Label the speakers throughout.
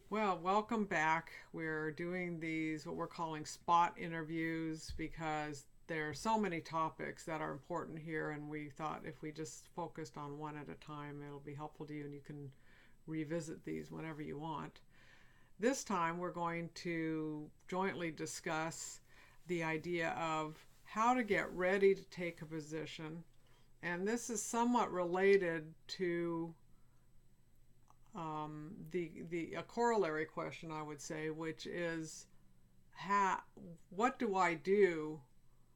Speaker 1: Well, welcome back. We're doing these, what we're calling spot interviews, because there are so many topics that are important here, and we thought if we just focused on one at a time, it'll be helpful to you, and you can revisit these whenever you want. This time, we're going to jointly discuss the idea of how to get ready to take a position, and this is somewhat related to the a corollary question, I would say, which is ha, what do I do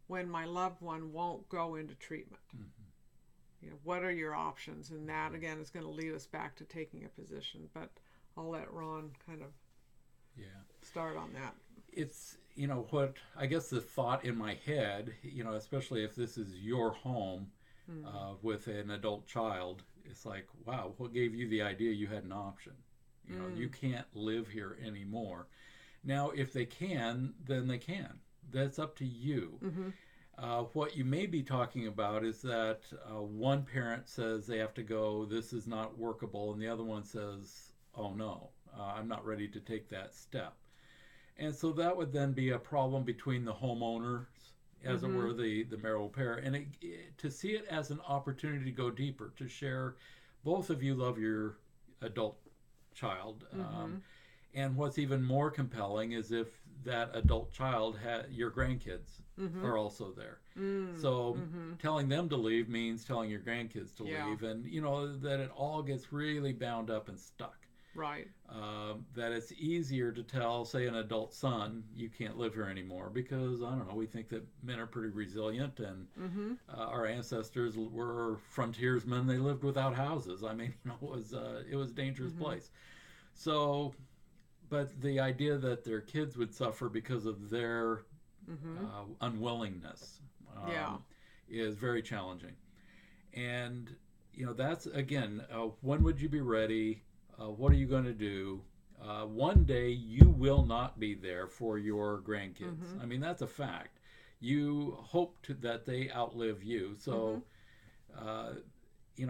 Speaker 1: when my loved one won't go into treatment?
Speaker 2: Mm-hmm.
Speaker 1: What are your options? And that again is going to lead us back to taking a position. But I'll let Ron kind of
Speaker 2: Yeah.
Speaker 1: start on that.
Speaker 2: It's, what I guess the thought in my head, especially if this is your home
Speaker 1: Mm.
Speaker 2: with an adult child, it's like, wow, what gave you the idea you had an option? You
Speaker 1: Mm.
Speaker 2: can't live here anymore. Now, if they can, then they can. That's up to you.
Speaker 1: Mm-hmm.
Speaker 2: What you may be talking about is that one parent says they have to go, this is not workable, and the other one says, oh no, I'm not ready to take that step. And so that would then be a problem between the homeowners, as it
Speaker 1: Mm-hmm.
Speaker 2: were, the marital pair. And to see it as an opportunity to go deeper, to share, both of you love your adult child.
Speaker 1: Mm-hmm.
Speaker 2: And what's even more compelling is if that adult child your grandkids
Speaker 1: Mm-hmm.
Speaker 2: are also there.
Speaker 1: Mm.
Speaker 2: So
Speaker 1: Mm-hmm.
Speaker 2: telling them to leave means telling your grandkids to
Speaker 1: Yeah.
Speaker 2: leave, and that it all gets really bound up and stuck.
Speaker 1: Right.
Speaker 2: That it's easier to tell, say, an adult son, you can't live here anymore because, I don't know, we think that men are pretty resilient, and
Speaker 1: Mm-hmm.
Speaker 2: our ancestors were frontiersmen. They lived without houses. I mean, it was a dangerous
Speaker 1: Mm-hmm.
Speaker 2: place. So, but the idea that their kids would suffer because of their
Speaker 1: Mm-hmm.
Speaker 2: unwillingness
Speaker 1: Yeah.
Speaker 2: is very challenging. And that's again, when would you be ready? What are you going to do? One day you will not be there for your grandkids.
Speaker 1: Mm-hmm.
Speaker 2: I mean, that's a fact. You hope that they outlive you.
Speaker 1: Mm-hmm.
Speaker 2: So, uh,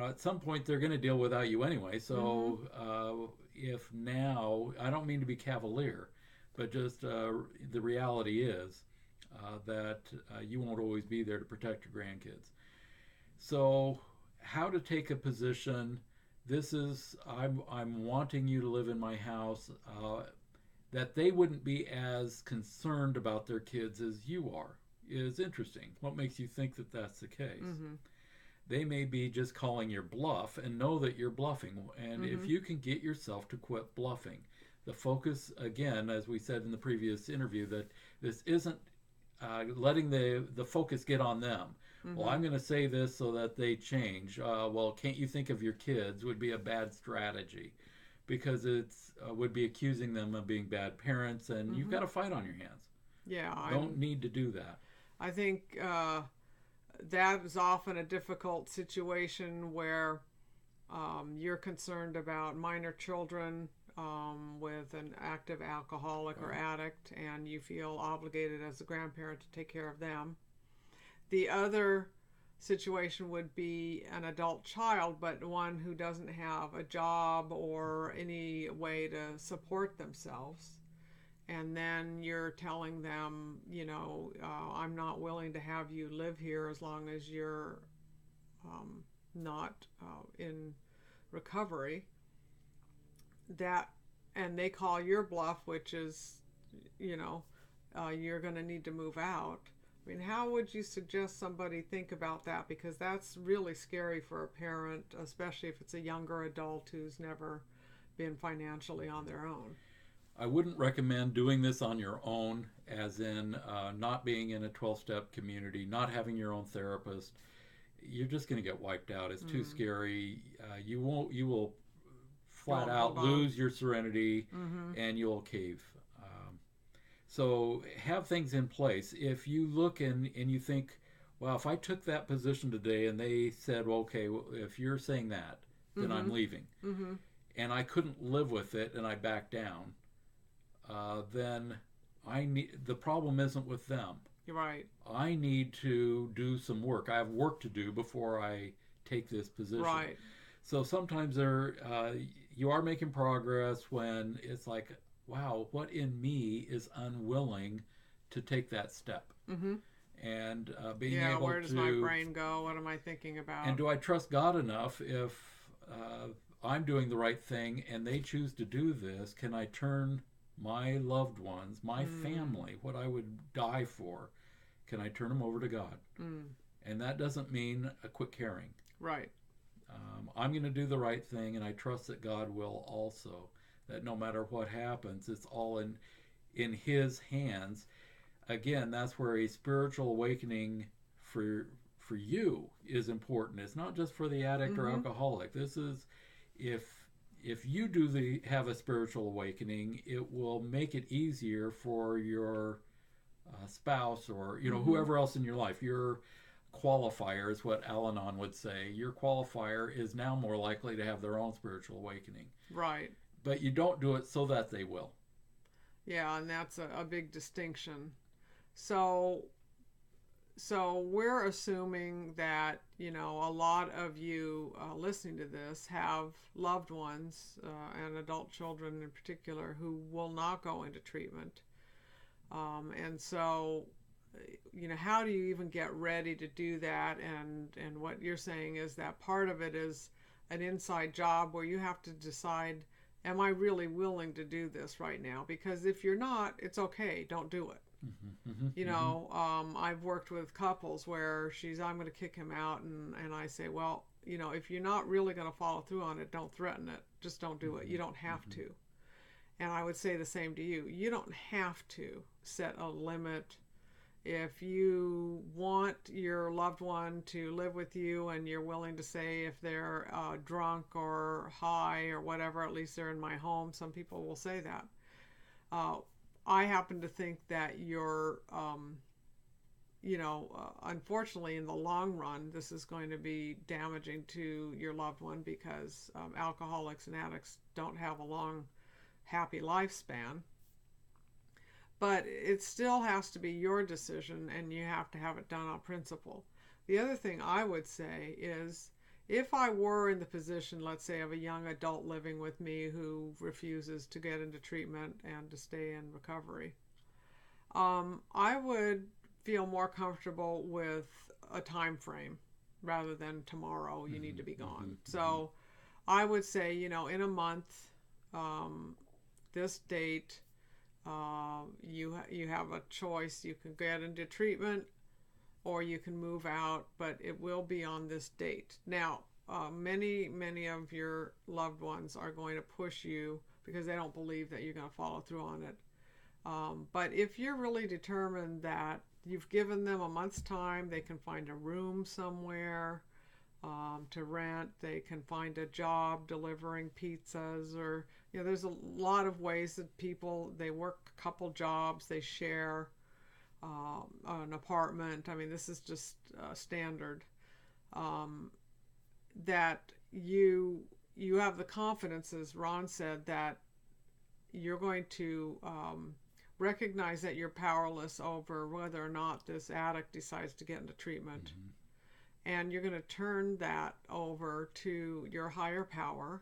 Speaker 2: at some point they're going to deal without you anyway.
Speaker 1: Mm-hmm.
Speaker 2: So, if now, I don't mean to be cavalier, but just the reality is that you won't always be there to protect your grandkids. So, how to take a position? This is I'm wanting you to live in my house. That they wouldn't be as concerned about their kids as you are is interesting. What makes you think that that's the case?
Speaker 1: Mm-hmm.
Speaker 2: They may be just calling your bluff and know that you're bluffing. And
Speaker 1: Mm-hmm.
Speaker 2: if you can get yourself to quit bluffing, the focus, again, as we said in the previous interview, that this isn't letting the focus get on them. Well,
Speaker 1: Mm-hmm.
Speaker 2: I'm going to say this so that they change. Well, can't you think of your kids? Would be a bad strategy, because it's would be accusing them of being bad parents, and you've
Speaker 1: Mm-hmm.
Speaker 2: got a fight on your hands.
Speaker 1: Yeah.
Speaker 2: Don't need to do that.
Speaker 1: I think that is often a difficult situation where you're concerned about minor children with an active alcoholic or
Speaker 2: Right.
Speaker 1: addict, and you feel obligated as a grandparent to take care of them. The other situation would be an adult child, but one who doesn't have a job or any way to support themselves. And then you're telling them, I'm not willing to have you live here as long as you're not in recovery. That, and they call your bluff, which is, you know, you're going to need to move out. I mean, how would you suggest somebody think about that? Because that's really scary for a parent, especially if it's a younger adult who's never been financially on their own.
Speaker 2: I wouldn't recommend doing this on your own, as in not being in a 12-step community, not having your own therapist. You're just going to get wiped out. It's too
Speaker 1: Mm.
Speaker 2: scary. You will
Speaker 1: You
Speaker 2: flat
Speaker 1: won't
Speaker 2: out
Speaker 1: hold on.
Speaker 2: lose your serenity,
Speaker 1: Mm-hmm.
Speaker 2: and you'll cave. So have things in place. If you look and you think, well, if I took that position today and they said, well, okay, well, if you're saying that, then
Speaker 1: Mm-hmm.
Speaker 2: I'm leaving,
Speaker 1: Mm-hmm.
Speaker 2: and I couldn't live with it and I back down, then the problem isn't with them.
Speaker 1: You're right.
Speaker 2: I need to do some work. I have work to do before I take this position.
Speaker 1: Right.
Speaker 2: So sometimes you are making progress when it's like, wow, what in me is unwilling to take that step?
Speaker 1: Mm-hmm.
Speaker 2: And being
Speaker 1: Yeah,
Speaker 2: able
Speaker 1: where does my
Speaker 2: to,
Speaker 1: brain go? What am I thinking
Speaker 2: and
Speaker 1: about?
Speaker 2: do I trust God enough if uh, I'm doing the right thing and they choose to do this? Can I turn my loved ones, my
Speaker 1: Mm,
Speaker 2: family, what I would die for, can I turn them over to God?
Speaker 1: mm,
Speaker 2: And that doesn't mean a quick caring.
Speaker 1: right.
Speaker 2: I'm going to do the right thing, and I trust that God will also. That no matter what happens, it's all in His hands. Again, that's where a spiritual awakening for you is important. It's not just for the addict or
Speaker 1: Mm-hmm.
Speaker 2: alcoholic. This is if if you do the have a spiritual awakening, it will make it easier for your spouse or
Speaker 1: Mm-hmm.
Speaker 2: whoever else in your life. Your qualifier is what Al-Anon would say. Your qualifier is now more likely to have their own spiritual awakening,
Speaker 1: Right.
Speaker 2: but you don't do it so that they will.
Speaker 1: Yeah, and that's a big distinction. So so we're assuming that a lot of you listening to this have loved ones and adult children in particular who will not go into treatment, and so how do you even get ready to do that? And what you're saying is that part of it is an inside job where you have to decide, am I really willing to do this right now? Because if you're not, it's okay, don't do it.
Speaker 2: Mm-hmm, mm-hmm, mm-hmm.
Speaker 1: I've worked with couples where I'm going to kick him out, and I say, well, if you're not really going to follow through on it, don't threaten it. Just don't do it.
Speaker 2: Mm-hmm,
Speaker 1: You don't have
Speaker 2: mm-hmm.
Speaker 1: to. And I would say the same to you. You don't have to set a limit. If you want your loved one to live with you and you're willing to say if they're drunk or high or whatever, at least they're in my home, some people will say that. Uh, I happen to think that unfortunately, in the long run, this is going to be damaging to your loved one because alcoholics and addicts don't have a long, happy lifespan. But it still has to be your decision, and you have to have it done on principle. The other thing I would say is, if I were in the position, let's say, of a young adult living with me who refuses to get into treatment and to stay in recovery, I would feel more comfortable with a time frame rather than tomorrow you need
Speaker 2: Mm-hmm,
Speaker 1: to be
Speaker 2: mm-hmm,
Speaker 1: gone.
Speaker 2: mm-hmm.
Speaker 1: So I would say, in a month, um, this date, you have a choice. You can get into treatment or you can move out, but it will be on this date. Now, many of your loved ones are going to push you because they don't believe that you're going to follow through on it. But if you're really determined that you've given them a month's time, they can find a room somewhere to rent. They can find a job delivering pizzas, or there's a lot of ways that people they work a couple jobs, they share an apartment. I mean, this is just standard. Um, that you have the confidence, as Ron said, that you're going to recognize that you're powerless over whether or not this addict decides to get into treatment,
Speaker 2: Mm-hmm.
Speaker 1: and you're going to turn that over to your higher power.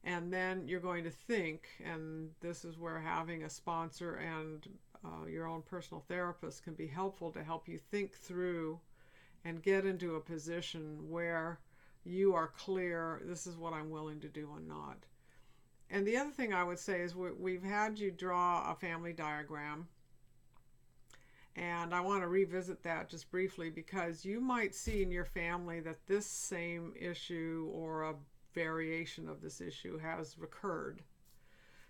Speaker 1: And then you're going to think, and this is where having a sponsor and your own personal therapist can be helpful to help you think through and get into a position where you are clear, this is what I'm willing to do and not. And the other thing I would say is we've had you draw a family diagram, and I want to revisit that just briefly because you might see in your family that this same issue or a variation of this issue has recurred.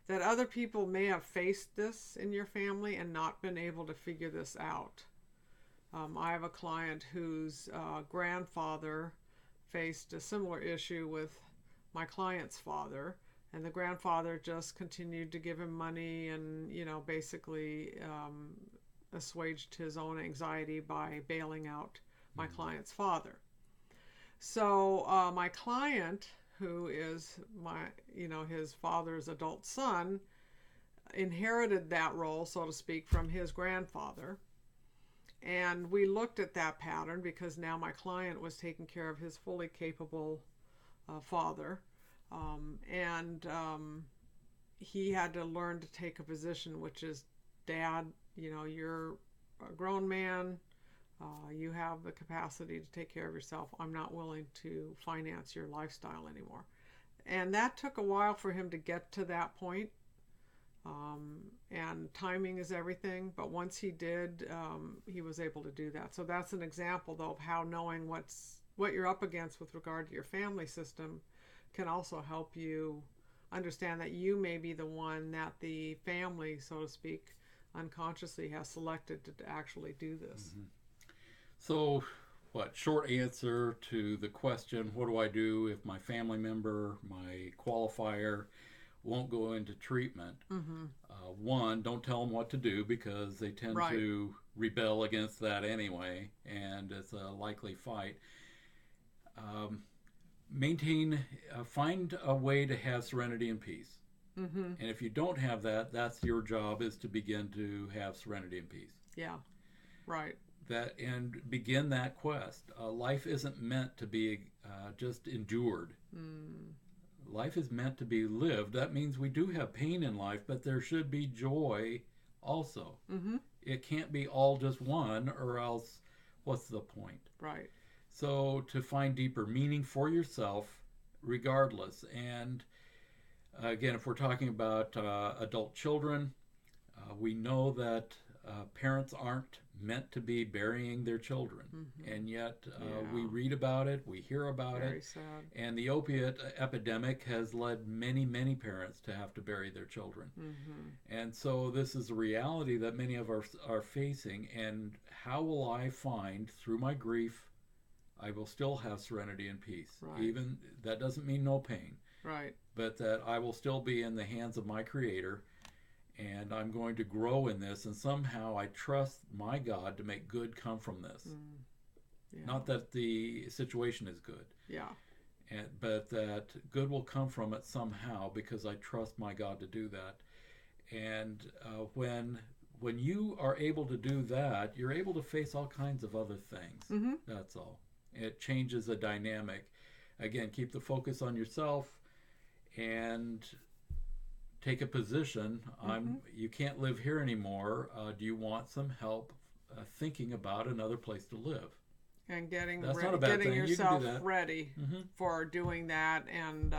Speaker 1: That other people may have faced this in your family and not been able to figure this out. I have a client whose grandfather faced a similar issue with my client's father, and the grandfather just continued to give him money and, basically assuaged his own anxiety by bailing out my
Speaker 2: Mm-hmm.
Speaker 1: client's father. So my client, who is his father's adult son, inherited that role, so to speak, from his grandfather. And we looked at that pattern because now my client was taking care of his fully capable father. And he had to learn to take a position, which is, Dad, you're a grown man. You have the capacity to take care of yourself. I'm not willing to finance your lifestyle anymore. And that took a while for him to get to that point. And timing is everything. But once he did, he was able to do that. So that's an example, though, of how knowing what you're up against with regard to your family system can also help you understand that you may be the one that the family, so to speak, unconsciously has selected to actually do this.
Speaker 2: Mm-hmm. So, short answer to the question, what do I do if my family member, my qualifier, won't go into treatment?
Speaker 1: Mm-hmm.
Speaker 2: One, don't tell them what to do, because they tend
Speaker 1: Right.
Speaker 2: to rebel against that anyway, and it's a likely fight. Find a way to have serenity and peace.
Speaker 1: Mm-hmm.
Speaker 2: And if you don't have that, that's your job, is to begin to have serenity and peace.
Speaker 1: Yeah, right.
Speaker 2: And begin that quest. Life isn't meant to be just endured. Life is meant to be lived. That means we do have pain in life, but there should be joy also.
Speaker 1: Mm-hmm.
Speaker 2: It can't be all just one, or else what's the point?
Speaker 1: Right.
Speaker 2: So to find deeper meaning for yourself, regardless. And again, if we're talking about adult children, we know that parents aren't meant to be burying their children.
Speaker 1: Mm-hmm.
Speaker 2: And yet
Speaker 1: Yeah.
Speaker 2: we read about it, we hear about
Speaker 1: Very
Speaker 2: it.
Speaker 1: sad.
Speaker 2: And the opiate epidemic has led many, many parents to have to bury their children.
Speaker 1: Mm-hmm.
Speaker 2: And so this is a reality that many of us are facing. And how will I find, through my grief, I will still have serenity and peace?
Speaker 1: Right.
Speaker 2: Even that doesn't mean no pain,
Speaker 1: Right.
Speaker 2: but that I will still be in the hands of my Creator, and I'm going to grow in this, and somehow I trust my God to make good come from this.
Speaker 1: Yeah.
Speaker 2: Not that the situation is good,
Speaker 1: Yeah.
Speaker 2: but that good will come from it somehow, because I trust my God to do that. And when you are able to do that, you're able to face all kinds of other things.
Speaker 1: Mm-hmm.
Speaker 2: That's all. It changes the dynamic. Again, keep the focus on yourself and take a position.
Speaker 1: Mm-hmm.
Speaker 2: You can't live here anymore. Do you want some help thinking about another place to live?
Speaker 1: And getting
Speaker 2: That's not a bad
Speaker 1: getting
Speaker 2: thing. You can do
Speaker 1: yourself
Speaker 2: that.
Speaker 1: ready
Speaker 2: Mm-hmm.
Speaker 1: for doing that, and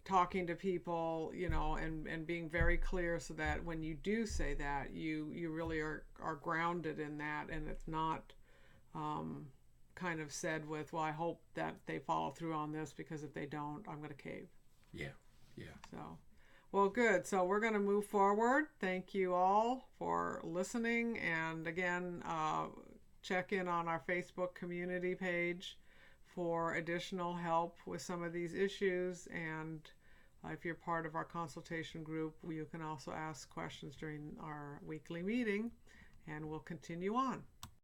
Speaker 1: talking to people, and being very clear, so that when you do say that, you really are grounded in that, and it's not kind of said with, well, I hope that they follow through on this, because if they don't, I'm going to cave.
Speaker 2: Yeah.
Speaker 1: So, well, good. So we're going to move forward. Thank you all for listening. And again, check in on our Facebook community page for additional help with some of these issues. And if you're part of our consultation group, you can also ask questions during our weekly meeting, and we'll continue on.